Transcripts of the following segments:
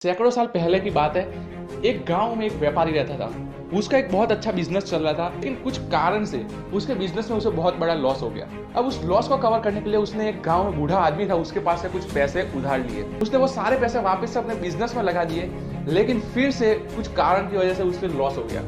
सैकड़ों साल पहले की बात है। एक गांव में एक व्यापारी रहता था। उसका एक बहुत अच्छा बिजनेस चल रहा था, लेकिन कुछ कारण से उसके बिजनेस में उसे बहुत बड़ा लॉस हो गया। अब उस लॉस को कवर करने के लिए उसने एक गांव में बूढ़ा आदमी था, उसके पास से कुछ पैसे उधार लिए। उसने वो सारे पैसे वापस से अपने बिजनेस में लगा दिए, लेकिन फिर से कुछ कारण की वजह से उससे लॉस हो गया।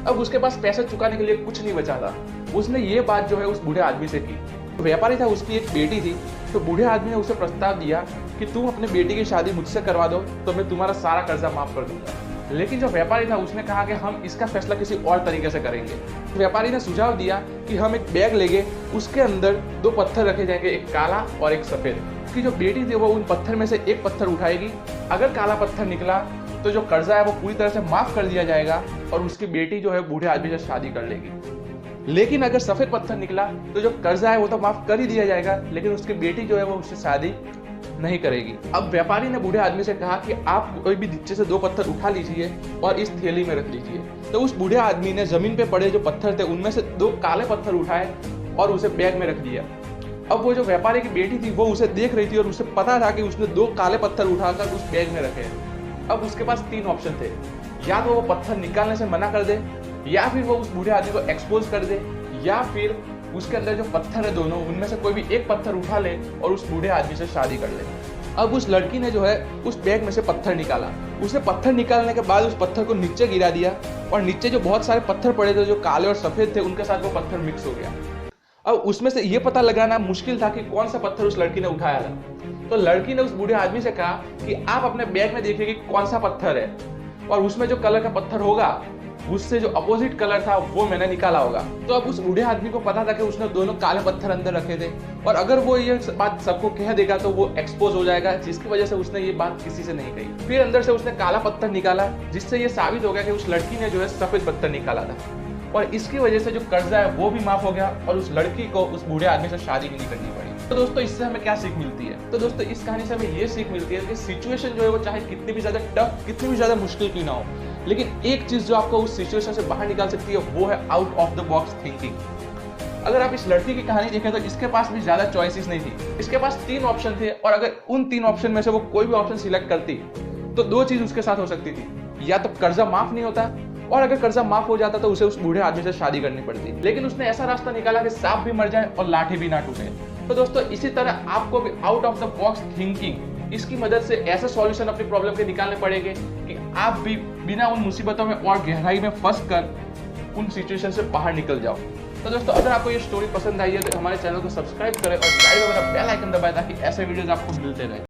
अब उसके पास पैसे चुकाने के लिए कुछ नहीं बचा था। उसने ये बात जो है उस बूढ़े आदमी से की। व्यापारी था, उसकी एक बेटी थी। तो बूढ़े आदमी ने उसे प्रस्ताव दिया कि तुम अपने बेटी की शादी मुझसे करवा दो तो मैं तुम्हारा सारा कर्जा माफ कर दूंगा। लेकिन जो व्यापारी था उसने कहा कि हम इसका फैसला किसी और तरीके से करेंगे। व्यापारी ने सुझाव दिया कि हम एक बैग लेंगे, उसके अंदर दो पत्थर रखे जाएंगे, एक काला और एक सफेद। कि जो बेटी थी वो उन पत्थर में से एक पत्थर उठाएगी। अगर काला पत्थर निकला तो जो कर्जा है वो पूरी तरह से माफ कर दिया जाएगा और उसकी बेटी जो है बूढ़े आदमी से शादी कर लेगी। लेकिन अगर सफेद पत्थर निकला तो जो कर्जा है वो तो माफ कर ही दिया जाएगा, लेकिन उसकी बेटी जो है वो उससे शादी नहीं करेगी। अब व्यापारी ने बूढ़े आदमी से कहा कि आप कोई भी नीचे से दो पत्थर उठा लीजिए और इस थैली में रख लीजिए। तो उस बूढ़े आदमी ने जमीन पे पड़े जो पत्थर थे उनमें से दो काले पत्थर उठाए और उसे बैग में रख दिया। अब वो जो व्यापारी की बेटी थी वो उसे देख रही थी और उसे पता था कि उसने दो काले पत्थर उठाकर उस बैग में रखे हैं। अब उसके पास तीन ऑप्शन थे, या तो वो पत्थर निकालने से मना कर दे, या फिर वो उस बूढ़े आदमी को एक्सपोज कर दे, या फिर उसके अंदर जो पत्थर है दोनों उनमें से कोई भी एक पत्थर उठा ले और उस बूढ़े आदमी से शादी कर ले। अब उस लड़की ने जो है उस बैग में से पत्थर निकाला। उसने पत्थर निकालने के बाद उस पत्थर को नीचे गिरा दिया और नीचे जो बहुत सारे पत्थर पड़े थे जो काले और सफेद थे उनके साथ वो पत्थर मिक्स हो गया। अब उसमें से ये पता लगाना मुश्किल था कि कौन सा पत्थर उस लड़की ने उठाया था। तो लड़की ने उस बूढ़े आदमी से कहा कि आप अपने बैग में देखिए कि कौन सा पत्थर है और उसमें जो कलर का पत्थर होगा उससे जो अपोजिट कलर था वो मैंने निकाला होगा। तो अब उस बूढ़े आदमी को पता था कि उसने दोनों काले पत्थर अंदर रखे थे और अगर वो ये बात सबको कह देगा तो वो एक्सपोज हो जाएगा, जिसकी वजह से उसने ये बात किसी से नहीं कही। फिर अंदर से उसने काला पत्थर निकाला, जिससे ये साबित हो गया कि उस लड़की ने जो है सफेद पत्थर निकाला था और इसकी वजह से जो कर्जा है वो भी माफ हो गया और उस लड़की को उस बूढ़े आदमी से शादी भी नहीं करनी पड़ी। तो दोस्तों इससे हमें क्या सीख मिलती है? तो दोस्तों इस कहानी से हमें ये सीख मिलती है कि सिचुएशन जो है वो चाहे कितनी भी ज्यादा टफ, कितनी भी ज्यादा मुश्किल क्यों ना हो, लेकिन एक चीज जो आपको उस सिचुएशन से बाहर निकाल सकती है वो है out of the box thinking. अगर आप इस लड़की की कहानी देखें तो इसके पास भी ज्यादा चॉइसेस नहीं थी। इसके पास तीन ऑप्शन थे और अगर उन तीन ऑप्शन में से वो कोई भी ऑप्शन सिलेक्ट करती तो दो चीज उसके साथ हो सकती थी, या तो कर्जा माफ नहीं होता और अगर कर्जा माफ हो जाता तो उसे उस बूढ़े आदमी से शादी करनी पड़ती। लेकिन उसने ऐसा रास्ता निकाला कि सांप भी मर जाए और लाठी भी ना टूटे। तो दोस्तों इसी तरह आपको भी out of the box thinking, इसकी मदद से ऐसे सॉल्यूशन अपनी प्रॉब्लम के निकालने पड़ेंगे कि आप भी बिना उन मुसीबतों में और गहराई में फंस कर उन सिचुएशन से बाहर निकल जाओ। तो दोस्तों अगर आपको ये स्टोरी पसंद आई है तो हमारे चैनल को सब्सक्राइब करें और साइड में बेल आइकन दबाएं ताकि ऐसे वीडियोस आपको मिलते रहे।